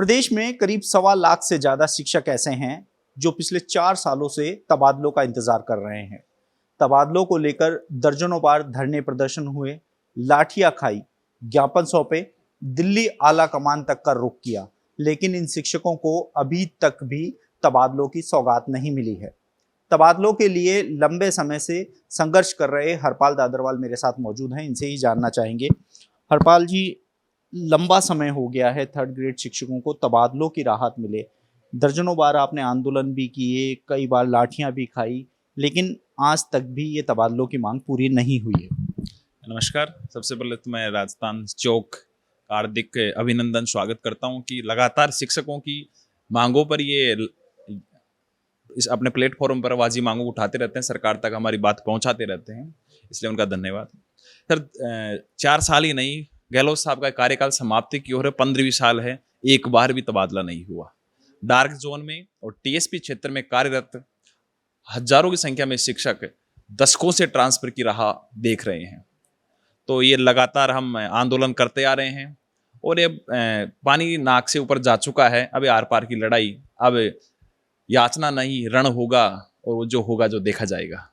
प्रदेश में करीब 1.25 लाख से ज्यादा शिक्षक ऐसे हैं जो पिछले 4 सालों से तबादलों का इंतजार कर रहे हैं। तबादलों को लेकर दर्जनों बार धरने प्रदर्शन हुए, लाठियां खाई, ज्ञापन सौंपे, दिल्ली आला कमान तक का रुख किया, लेकिन इन शिक्षकों को अभी तक भी तबादलों की सौगात नहीं मिली है। तबादलों के लिए लंबे समय से संघर्ष कर रहे हरपाल दादरवाल मेरे साथ मौजूद हैं, इनसे ही जानना चाहेंगे। हरपाल जी, लंबा समय हो गया है थर्ड ग्रेड शिक्षकों को तबादलों की राहत मिले। दर्जनों बार आपने आंदोलन भी किए, कई बार लाठियां भी खाई, लेकिन आज तक भी ये तबादलों की मांग पूरी नहीं हुई है। नमस्कार। सबसे पहले तो मैं राजस्थान चौक हार्दिक अभिनंदन स्वागत करता हूं कि लगातार शिक्षकों की मांगों पर ये इस अपने प्लेटफॉर्म पर वाजी मांगों को उठाते रहते हैं, सरकार तक हमारी बात पहुंचाते रहते हैं, इसलिए उनका धन्यवाद। सर, 4 साल ही नहीं, गहलोत साहब का कार्यकाल समाप्ति की ओर है, 15वीं साल है, एक बार भी तबादला नहीं हुआ। डार्क जोन में और टीएसपी क्षेत्र में कार्यरत हजारों की संख्या में शिक्षक दशकों से ट्रांसफर की राह देख रहे हैं। तो ये लगातार हम आंदोलन करते आ रहे हैं और ये पानी नाक से ऊपर जा चुका है। अब आर पार की लड़ाई, अब याचना नहीं, रण होगा और जो होगा जो देखा जाएगा।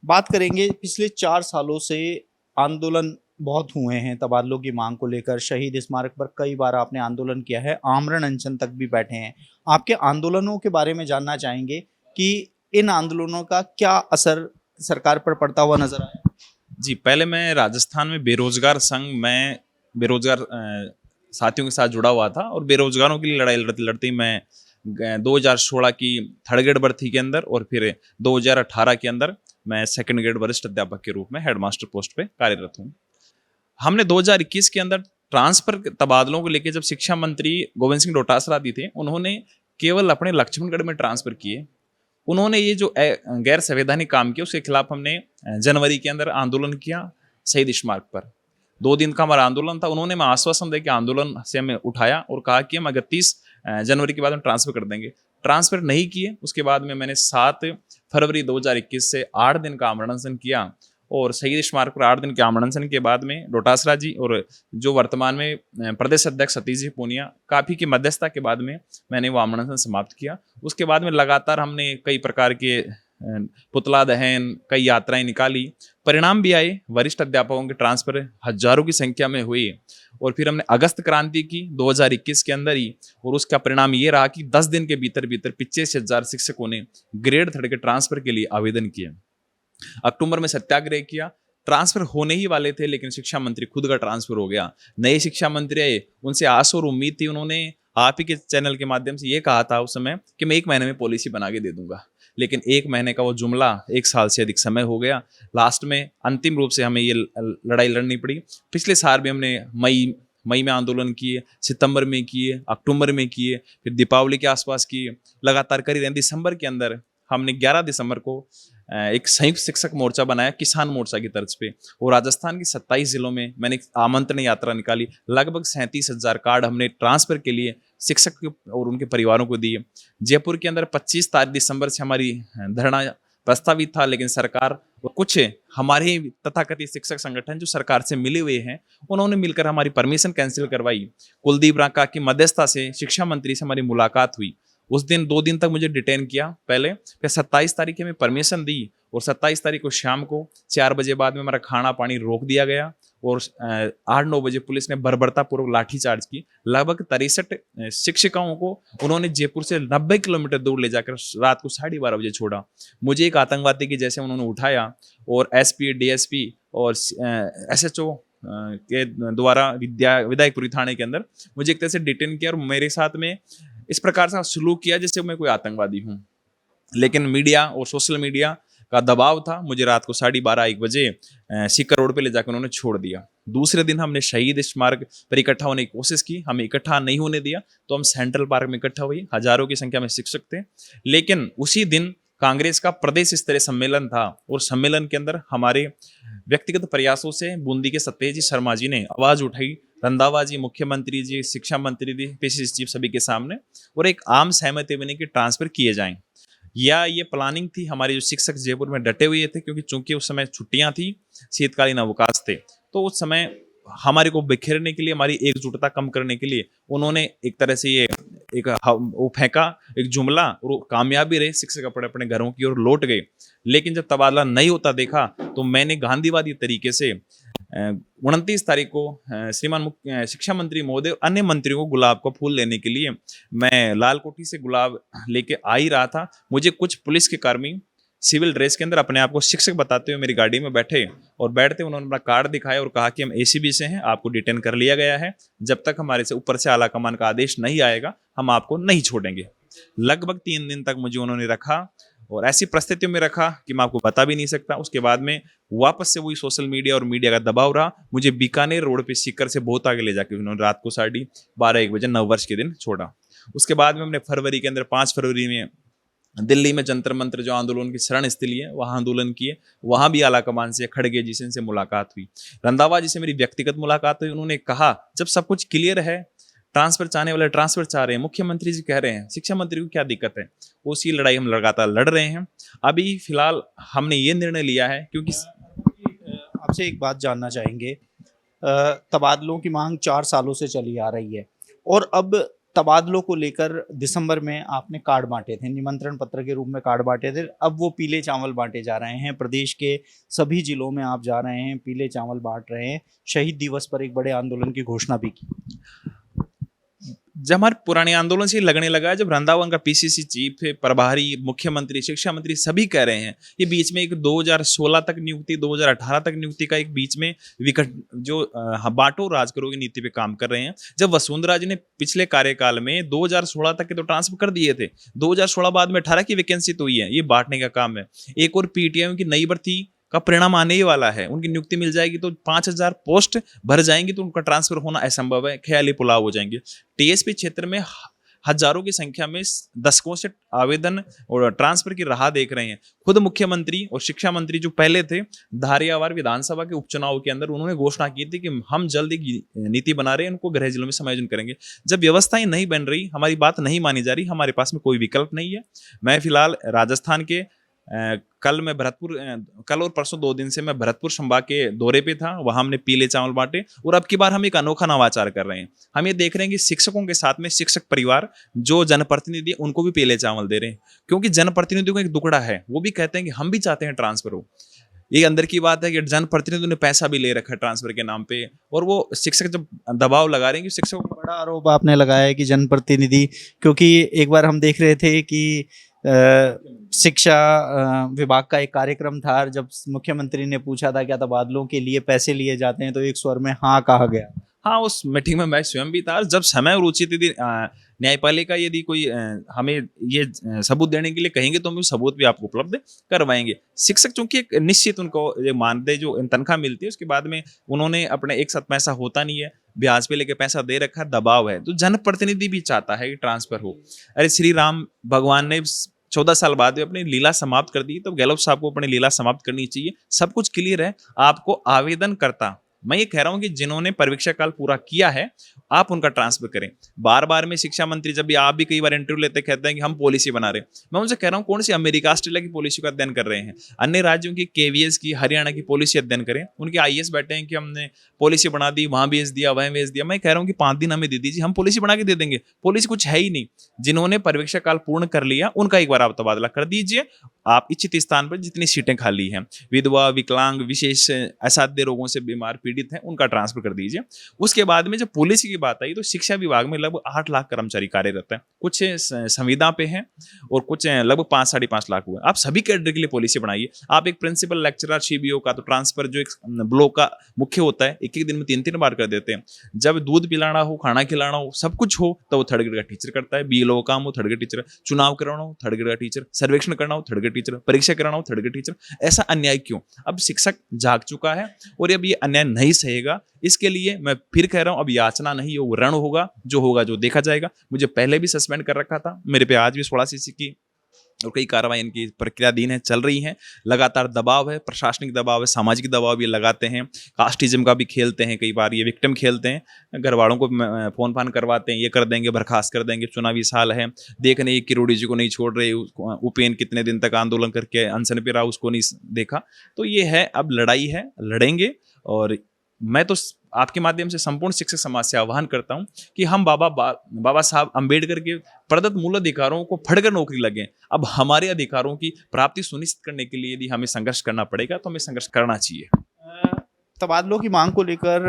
बात करेंगे, पिछले 4 सालों से आंदोलन बहुत हुए हैं तबादलों की मांग को लेकर। शहीद स्मारक पर कई बार आपने आंदोलन किया है, आमरण अनशन तक भी बैठे हैं। आपके आंदोलनों के बारे में जानना चाहेंगे कि इन आंदोलनों का क्या असर सरकार पर पड़ता हुआ नजर आया? जी, पहले मैं राजस्थान में बेरोजगार संघ में बेरोजगार साथियों के साथ जुड़ा हुआ था और बेरोजगारों के लिए लड़ाई लड़ते लड़ते मैं 2016 की थर्ड ग्रेड भर्ती के अंदर और फिर 2018 के अंदर मैं सेकंड ग्रेड वरिष्ठ अध्यापक के रूप में हेडमास्टर पोस्ट पे कार्यरत हूँ। हमने 2021 के अंदर ट्रांसफर तबादलों को लेकर जब शिक्षा मंत्री गोविंद सिंह डोटासरा जी थे, उन्होंने केवल अपने लक्ष्मणगढ़ में ट्रांसफर किए। उन्होंने ये जो गैर संवैधानिक काम किया उसके खिलाफ हमने जनवरी के अंदर आंदोलन किया शहीद स्मारक पर। 2 दिन का हमारा आंदोलन था। उन्होंने मैं आश्वासन देकर आंदोलन से हमें उठाया और कहा कि हम अगर 30 जनवरी के बाद हम ट्रांसफर कर देंगे। ट्रांसफर नहीं किए। उसके बाद में मैंने 7 फरवरी 2021 से 8 दिन का आमरण अनशन किया और शहीद स्मारक पर 8 दिन के आमरण अनशन के बाद में डोटासरा जी और जो वर्तमान में प्रदेश अध्यक्ष सतीश जी पूनिया काफ़ी की मध्यस्थता के बाद में मैंने वो आमरण अनशन समाप्त किया। उसके बाद में लगातार हमने कई प्रकार के पुतला दहन, कई यात्राएं निकाली, परिणाम भी आए। वरिष्ठ अध्यापकों के ट्रांसफर हजारों की संख्या में हुए और फिर हमने अगस्त क्रांति की 2021 के अंदर ही, और उसका परिणाम ये रहा कि 10 दिन के भीतर भीतर 85,000 शिक्षकों ने ग्रेड थर्ड के ट्रांसफर के लिए आवेदन किया। अक्टूबर में सत्याग्रह किया। ट्रांसफर होने ही वाले थे, लेकिन शिक्षा मंत्री खुद का ट्रांसफर हो गया। नए शिक्षा मंत्री आए, उनसे आस और उम्मीद थी। उन्होंने आप ही के चैनल के माध्यम से ये कहा था उस समय कि मैं 1 महीने में पॉलिसी बना के दे दूंगा, लेकिन 1 महीने का वो जुमला 1 साल से अधिक समय हो गया। लास्ट में अंतिम रूप से हमें ये लड़ाई लड़नी पड़ी। पिछले साल भी हमने मई में आंदोलन किए, सितंबर में किए, अक्टूबर में किए, फिर दीपावली के आसपास किए, लगातार कर ही रहे। दिसंबर के अंदर हमने 11 दिसंबर को एक संयुक्त शिक्षक मोर्चा बनाया किसान मोर्चा की तर्ज पे, और राजस्थान की 27 जिलों में मैंने आमंत्रण यात्रा निकाली। लगभग 37,000 कार्ड हमने ट्रांसफर के लिए शिक्षक और उनके परिवारों को दिए। जयपुर के अंदर 25 दिसंबर से हमारी धरना प्रस्तावित था, लेकिन सरकार और कुछ हमारे तथाकथित शिक्षक संगठन जो सरकार से मिले हुए हैं, उन्होंने मिलकर हमारी परमिशन कैंसिल करवाई। कुलदीप रांका की मध्यस्थता से शिक्षा मंत्री से हमारी मुलाकात हुई। उस दिन 2 दिन तक मुझे डिटेन किया पहले, फिर 27 तारीख में परमिशन दी और 27 तारीख को शाम को 4 बजे बाद में हमारा खाना पानी रोक दिया गया और 8-9 बजे पुलिस ने बर्बरतापूर्वक लाठीचार्ज की। लगभग 63 शिक्षिकाओं को उन्होंने जयपुर से 90 किलोमीटर दूर ले जाकर रात को 12:30 बजे छोड़ा। मुझे एक आतंकवादी की जैसे उन्होंने उठाया और एसपी, डीएसपी और एसएचओ के द्वारा विधायकपुरी थाने के अंदर मुझे एक तरह से डिटेन किया और मेरे साथ में इस प्रकार से सलूक किया जैसे मैं कोई आतंकवादी हूँ। लेकिन मीडिया और सोशल मीडिया का दबाव था। मुझे रात को 12:30-1 बजे सीकर रोड पे ले जाकर उन्होंने छोड़ दिया। दूसरे दिन हमने शहीद स्मारक पर इकट्ठा होने की कोशिश की, हमें इकट्ठा नहीं होने दिया, तो हम सेंट्रल पार्क में इकट्ठा हुए। हजारों की संख्या में शिक्षक थे। लेकिन उसी दिन कांग्रेस का प्रदेश स्तरीय सम्मेलन था और सम्मेलन के अंदर हमारे व्यक्तिगत प्रयासों से बूंदी के सत्येज शर्मा जी ने आवाज उठाई, रंधावा जी, मुख्यमंत्री जी, शिक्षा मंत्री जी, पीसीसी चीफ सभी के सामने, और एक आम सहमति बनी कि ट्रांसफर किए जाएं। या ये प्लानिंग थी। हमारे जो शिक्षक जयपुर में डटे हुए थे, क्योंकि चूंकि उस समय छुट्टियां थी, शीतकालीन अवकाश थे, तो उस समय हमारे को बिखेरने के लिए, हमारी एकजुटता कम करने के लिए उन्होंने एक तरह से ये वो फेंका एक जुमला, और वो कामयाब भी रहे। शिक्षक अपने अपने घरों की ओर लौट गए। लेकिन जब तबादला नहीं होता देखा तो मैंने गांधीवादी तरीके से 29 तारीख को श्रीमान शिक्षा मंत्री महोदय और अन्य मंत्रियों को गुलाब का फूल लेने के लिए मैं लाल कोठी से गुलाब लेके आ ही रहा था। मुझे कुछ पुलिस के कर्मी सिविल ड्रेस के अंदर अपने आप को शिक्षक बताते हुए मेरी गाड़ी में बैठे, और बैठते उन्होंने अपना कार्ड दिखाया और कहा कि हम एसीबी से हैं, आपको डिटेन कर लिया गया है, जब तक हमारे से ऊपर से आला कमान का आदेश नहीं आएगा हम आपको नहीं छोड़ेंगे। लगभग 3 दिन तक मुझे उन्होंने रखा, और ऐसी परिस्थितियों में रखा कि मैं आपको बता भी नहीं सकता। उसके बाद में वापस से वही सोशल मीडिया और मीडिया का दबाव रहा। मुझे बीकानेर रोड पे सीकर से बहुत आगे ले जाके उन्होंने रात को 12:30-1 बजे नववर्ष के दिन छोड़ा। उसके बाद में हमने फरवरी के अंदर 5 फरवरी में दिल्ली में जंतर मंतर जो आंदोलन की शरण स्थली है वहाँ आंदोलन किए। वहाँ भी आला कमान से खड़गे जी से मुलाकात हुई। रंधावा जी से मेरी व्यक्तिगत मुलाकात हुई। उन्होंने कहा जब सब कुछ क्लियर है, ट्रांसफर चाहने वाले ट्रांसफर चाह रहे हैं, मुख्यमंत्री जी कह रहे हैं, शिक्षा मंत्री को क्या दिक्कत है। उसी लड़ाई हम लगातार लड़ रहे हैं। अभी फिलहाल हमने ये निर्णय लिया है क्योंकि आपसे एक बात जानना चाहेंगे। तबादलों की मांग 4 सालों से चली आ रही है, और अब तबादलों को लेकर दिसंबर में आपने कार्ड बांटे थे, निमंत्रण पत्र के रूप में कार्ड बांटे थे। अब वो पीले चावल बांटे जा रहे हैं। प्रदेश के सभी जिलों में आप जा रहे हैं, पीले चावल बांट रहे हैं। शहीद दिवस पर एक बड़े आंदोलन की घोषणा भी की। जब हमारे पुराने आंदोलन से लगने लगा है, जब रंधावा का पीसीसी चीफ प्रभारी, मुख्यमंत्री, शिक्षा मंत्री सभी कह रहे हैं, ये बीच में एक 2016 तक नियुक्ति, 2018 तक नियुक्ति का एक बीच में विकट जो बांटो राज करो की नीति पे काम कर रहे हैं। जब वसुंधरा जी ने पिछले कार्यकाल में 2016 तक के तो ट्रांसफर कर दिए थे, 2016 बाद में 18 की वैकेंसी तो हुई है, ये बांटने का काम है। एक और पीटीएम की नई भर्ती का परिणाम आने ही वाला है। उनकी नियुक्ति मिल जाएगी तो 5000 पोस्ट भर जाएंगी, तो उनका ट्रांसफर होना असंभव है, ख्याली पुलाव हो जाएंगे। टीएसपी क्षेत्र में हजारों की संख्या में दशकों से आवेदन और ट्रांसफर की राह देख रहे हैं। खुद मुख्यमंत्री और शिक्षा मंत्री जो पहले थे, धारियावाड़ विधानसभा के उपचुनाव के अंदर उन्होंने घोषणा की थी कि हम जल्द एक नीति बना रहे हैं, उनको गृह जिलों में समायोजन करेंगे। जब व्यवस्थाएं नहीं बन रही, हमारी बात नहीं मानी जा रही, हमारे पास में कोई विकल्प नहीं है। मैं फिलहाल राजस्थान के कल और परसों 2 दिन से मैं भरतपुर संभाग के दौरे पे था। वहां हमने पीले चावल बांटे, और अब की बार हम एक अनोखा नवाचार कर रहे हैं। हम ये देख रहे हैं कि शिक्षकों के साथ में शिक्षक परिवार जो जनप्रतिनिधि उनको भी पीले चावल दे रहे हैं, क्योंकि जनप्रतिनिधियों का एक दुकड़ा है, वो भी कहते हैं कि हम भी चाहते हैं ट्रांसफर हो। ये अंदर की बात है कि जनप्रतिनिधियों ने पैसा भी ले रखा है ट्रांसफर के नाम पे, और वो शिक्षक जब दबाव लगा रहे हैं कि शिक्षकों को बड़ा आरोप आपने लगाया है कि जनप्रतिनिधि, क्योंकि एक बार हम देख रहे थे कि शिक्षा विभाग का एक कार्यक्रम था, जब मुख्यमंत्री ने पूछा था क्या तबादलों के लिए पैसे लिए जाते हैं, तो एक स्वर में हाँ कहा गया। हाँ, उस मीटिंग में मैं स्वयं भी था। जब समय और उचित यदि न्यायपालिका यदि कोई हमें ये सबूत देने के लिए कहेंगे तो हम सबूत भी आपको उपलब्ध करवाएंगे। शिक्षक चूंकि एक निश्चित उनको मानदेय जो तनख्वाह मिलती है, उसके बाद में उन्होंने अपने एक साथ पैसा होता नहीं है, ब्याज पे लेके पैसा दे रखा, दबाव है, तो जनप्रतिनिधि भी चाहता है कि ट्रांसफर हो। अरे श्री राम भगवान ने 14 साल बाद अपनी लीला समाप्त कर दी, तो गहलोत साहब को अपनी लीला समाप्त करनी चाहिए। सब कुछ क्लियर है, आपको आवेदन करता, मैं ये कह रहा हूं कि जिन्होंने परीक्षा काल पूरा किया है आप उनका ट्रांसफर करें। बार बार में शिक्षा मंत्री, जब भी आप भी कई बार इंटरव्यू लेते कहते हैं कि हम पॉलिसी बना रहे हैं, मैं उनसे कह रहा हूं कौन सी अमेरिका ऑस्ट्रेलिया की पॉलिसी का अध्ययन कर रहे हैं, अन्य राज्यों की केवीएस की, हरियाणा की पॉलिसी अध्ययन करें। उनके आईएएस बैठे हैं कि हमने पॉलिसी बना दी, वहां भेज दिया, वहां भेज दिया। मैं कह रहा हूं कि 5 दिन हमें दे दीजिए, हम पॉलिसी बना के दे देंगे। पॉलिसी कुछ है ही नहीं। जिन्होंने परीक्षा काल पूर्ण कर लिया उनका एक बार आप तबादला कर दीजिए। आप इच्छित स्थान पर जितनी सीटें खाली हैं, विधवा, विकलांग, विशेष असाध्य रोगों से बीमार पीड़ित हैं, उनका ट्रांसफर कर दीजिए। उसके बाद में जब पॉलिसी की बात आई तो शिक्षा विभाग में लगभग 8 लाख कर्मचारी कार्यरत हैं, कुछ संविदा पे हैं और कुछ लगभग 5-5.5 लाख हुए। आप सभी कैडर के लिए पॉलिसी बनाइए। आप एक प्रिंसिपल, लेक्चरर, सीबीओ का तो ट्रांसफर जो एक ब्लॉक का मुख्य होता है, एक दिन में 3-3 बार कर देते हैं। जब दूध पिलाना हो, खाना खिलाना हो, सब कुछ हो, तो वो 3rd ग्रेड का टीचर करता है। बीएलओ काम हो, 3rd ग्रेड टीचर, चुनाव कराना हो, 3rd ग्रेड का टीचर, सर्वेक्षण करना हो, 3rd ग्रेड टीचर, परीक्षा कराना हो, 3rd ग्रेड टीचर। ऐसा अन्याय क्यों? अब शिक्षक जाग चुका है और अब ये अन्याय नहीं सहेगा। इसके लिए मैं फिर कह रहा हूं, अब याचना नहीं हो, रण होगा, जो देखा जाएगा। मुझे पहले भी सस्पेंड कर रखा था, मेरे पे आज भी 16 की और कई कार्रवाई इनकी प्रक्रियाधीन है, चल रही हैं। लगातार दबाव है, प्रशासनिक दबाव है, सामाजिक दबाव भी लगाते हैं, कास्टिज्म का भी खेलते हैं, कई बार ये विक्टिम खेलते हैं, घर वालों को फोन फान करवाते हैं, ये कर देंगे, बर्खास्त कर देंगे, चुनावी साल है, देख नहीं किरोड़ी जी को नहीं छोड़ रहे, उपेन कितने दिन तक आंदोलन करके अनशन पे रहा, उसको नहीं देखा। तो ये है, अब लड़ाई है, लड़ेंगे। और मैं तो आपके माध्यम से संपूर्ण शिक्षक समाज से आह्वान करता हूं कि हम बाबा साहब अंबेडकर के प्रदत्त मूल अधिकारों को फड़कर नौकरी लगे। अब हमारे अधिकारों की प्राप्ति सुनिश्चित करने के लिए यदि हमें संघर्ष करना पड़ेगा तो हमें संघर्ष करना चाहिए। तबादलों की मांग को लेकर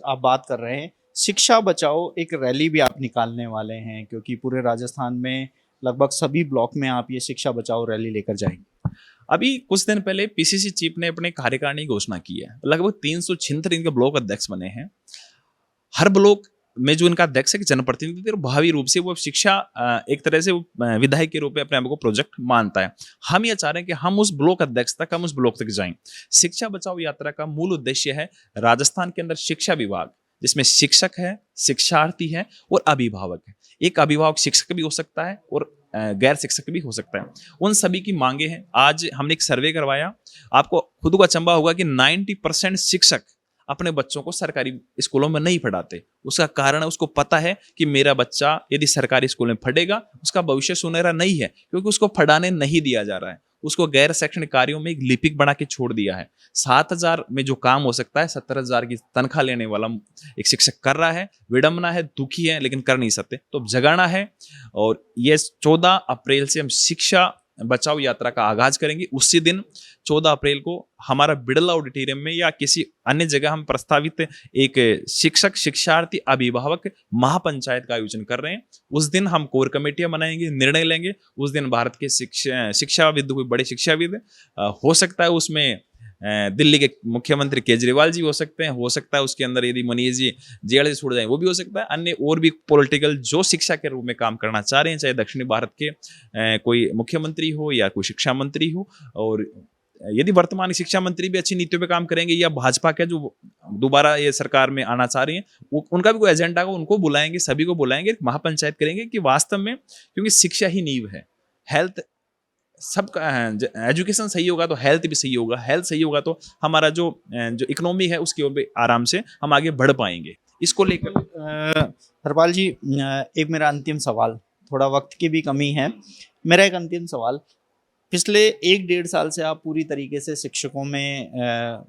आप बात कर रहे हैं, शिक्षा बचाओ एक रैली भी आप निकालने वाले हैं, क्योंकि पूरे राजस्थान में लगभग सभी ब्लॉक में आप ये शिक्षा बचाओ रैली लेकर जाएंगे। अभी कुछ दिन पहले पीसीसी चीफ ने अपने कार्यकारिणी घोषणा की है, लगभग 376 इनके ब्लॉक अध्यक्ष बने हैं। हर ब्लॉक में जो इनका अध्यक्ष है कि जनप्रतिनिधि और भावी रूप से वो शिक्षा एक तरह से विधायक के रूप में अपने आप को प्रोजेक्ट मानता है। हम ये चाह रहे हैं कि हम उस ब्लॉक अध्यक्ष तक, हम उस ब्लॉक तक जाएं। शिक्षा बचाओ यात्रा का मूल उद्देश्य है राजस्थान के अंदर शिक्षा विभाग, जिसमें शिक्षक है, शिक्षार्थी है और अभिभावक है। एक अभिभावक शिक्षक भी हो सकता है और गैर शिक्षक भी हो सकता है। उन सभी की मांगे हैं। आज हमने एक सर्वे करवाया, आपको खुद को अचंभा होगा कि 90% शिक्षक अपने बच्चों को सरकारी स्कूलों में नहीं पढ़ाते। उसका कारण है, उसको पता है कि मेरा बच्चा यदि सरकारी स्कूल में पढ़ेगा उसका भविष्य सुनहरा नहीं है, क्योंकि उसको पढ़ाने नहीं दिया जा रहा है। उसको गैर शैक्षणिक कार्यों में एक लिपिक बना के छोड़ दिया है। 7,000 में जो काम हो सकता है 70,000 की तनख्वाह लेने वाला एक शिक्षक कर रहा है। विडंबना है, दुखी है, लेकिन कर नहीं सकते। तो अब जगाना है और ये 14 अप्रैल से हम शिक्षा बचाओ यात्रा का आगाज करेंगे। उसी दिन 14 अप्रैल को हमारा बिड़ला ऑडिटोरियम में या किसी अन्य जगह हम प्रस्तावित एक शिक्षक, शिक्षार्थी, अभिभावक महापंचायत का आयोजन कर रहे हैं। उस दिन हम कोर कमेटियां बनाएंगे, निर्णय लेंगे। उस दिन भारत के शिक्षाविद, कोई बड़े शिक्षाविद हो सकता है, उसमें दिल्ली के मुख्यमंत्री केजरीवाल जी हो सकते हैं, हो सकता है उसके अंदर यदि मनीष जी जेल से छूट जाए वो भी हो सकता है। अन्य और भी पॉलिटिकल जो शिक्षा के रूप में काम करना चाह रहे हैं, चाहे दक्षिणी भारत के कोई मुख्यमंत्री हो या कोई शिक्षा मंत्री हो, और यदि वर्तमान शिक्षा मंत्री भी अच्छी नीतियों पे काम करेंगे या भाजपा के जो दोबारा ये सरकार में आना चाह रही है उनका भी कोई एजेंडा हो, उनको बुलाएंगे, सभी को बुलाएंगे, महापंचायत करेंगे कि वास्तव में, क्योंकि शिक्षा ही नींव है। हेल्थ सबका, एजुकेशन सही होगा तो हेल्थ भी सही होगा, हेल्थ सही होगा तो हमारा जो इकोनॉमी है उसकी ओर भी आराम से हम आगे बढ़ पाएंगे। इसको लेकर हरपाल जी, एक मेरा अंतिम सवाल, थोड़ा वक्त की भी कमी है, मेरा एक अंतिम सवाल, पिछले 1-1.5 साल से आप पूरी तरीके से शिक्षकों में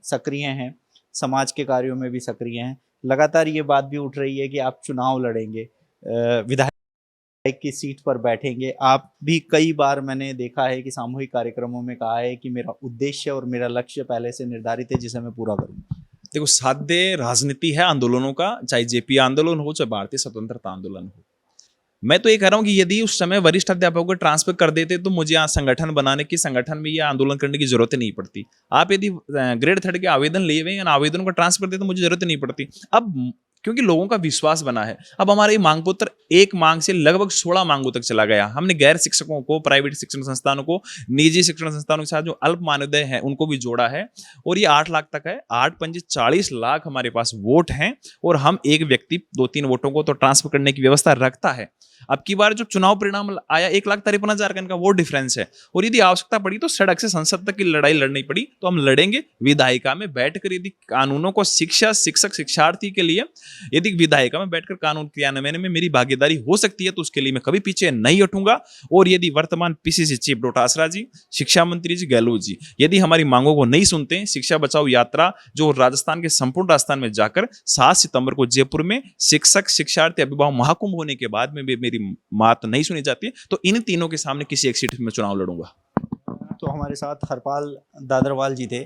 सक्रिय हैं, समाज के कार्यों में भी सक्रिय हैं। लगातार ये बात भी उठ रही है कि आप चुनाव लड़ेंगे, विधायक की सीट पर बैठेंगे। आप भी कई बार मैंने देखा है कि सामूहिक कार्यक्रमों में कहा है कि मेरा उद्देश्य और मेरा लक्ष्य पहले से निर्धारित है, जिसे मैं पूरा करूंगा। देखो, साध्य राजनीति है आंदोलनों का, चाहे जेपी आंदोलन हो, चाहे भारतीय स्वतंत्रता आंदोलन हो। मैं तो ये कह रहा हूं कि यदि उस समय वरिष्ठ अध्यापकों को ट्रांसफर कर देते तो मुझे यहाँ संगठन बनाने की, संगठन में ये आंदोलन करने की जरूरत नहीं पड़ती। आप यदि ग्रेड 3 के आवेदन लिए हुए हैं, आवेदन को ट्रांसफर देते तो मुझे जरूरत नहीं पड़ती। अब क्योंकि लोगों का विश्वास बना है, अब हमारा ये मांग पत्र एक मांग से लगभग 16 मांगों तक चला गया। हमने गैर शिक्षकों को, प्राइवेट शिक्षण संस्थानों को, निजी शिक्षण संस्थानों के साथ जो अल्प मानदेय है उनको भी जोड़ा है, और ये 8 लाख तक है। 8 पंजे 40 लाख हमारे पास वोट हैं, और हम एक व्यक्ति 2-3 वोटों को तो ट्रांसफर करने की व्यवस्था रखता है। अब की बार जो चुनाव परिणाम आया 1,53,000 का इनका वोट डिफरेंस है, और यदि आवश्यकता पड़ी तो सड़क से संसद तक की लड़ाई लड़नी पड़ी तो हम लड़ेंगे। विधायिका में बैठकर यदि कानूनों को शिक्षा, शिक्षक, शिक्षार्थी के लिए यदि विधायिका में बैठकर कानून क्रियान्वयन में मेरी भागीदारी हो सकती है तो उसके लिए मैं कभी पीछे नहीं हटूंगा। और यदि वर्तमान पीसीसी चीफ डोटासरा जी, शिक्षा मंत्री जी गहलोत जी यदि हमारी मांगों को नहीं सुनते, शिक्षा बचाओ यात्रा जो राजस्थान के संपूर्ण राजस्थान में जाकर 7 सितंबर को जयपुर में शिक्षक, शिक्षार्थी, अभिभावक महाकुंभ होने के बाद में मेरी बात नहीं सुनी जाती तो इन तीनों के सामने किसी एक सीट में चुनाव लड़ूंगा। तो हमारे साथ हरपाल दादरवाल जी थे।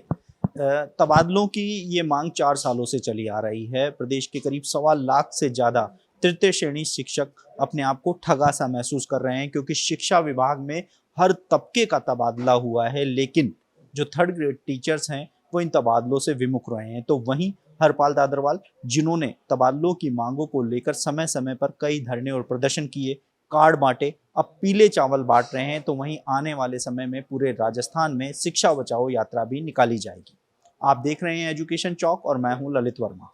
तबादलों की ये मांग 4 सालों से चली आ रही है। प्रदेश के करीब 1.25 लाख से ज़्यादा तृतीय श्रेणी शिक्षक अपने आप को ठगा सा महसूस कर रहे हैं, क्योंकि शिक्षा विभाग में हर तबके का तबादला हुआ है, लेकिन जो 3rd ग्रेड टीचर्स हैं वो इन तबादलों से विमुख रहे हैं। तो वहीं हरपाल दादरवाल, जिन्होंने तबादलों की मांगों को लेकर समय समय पर कई धरने और प्रदर्शन किए, कार्ड बांटे, अब पीले चावल बांट रहे हैं, तो वहीं आने वाले समय में पूरे राजस्थान में शिक्षा बचाओ यात्रा भी निकाली जाएगी। आप देख रहे हैं एजुकेशन चौक और मैं हूं ललित वर्मा।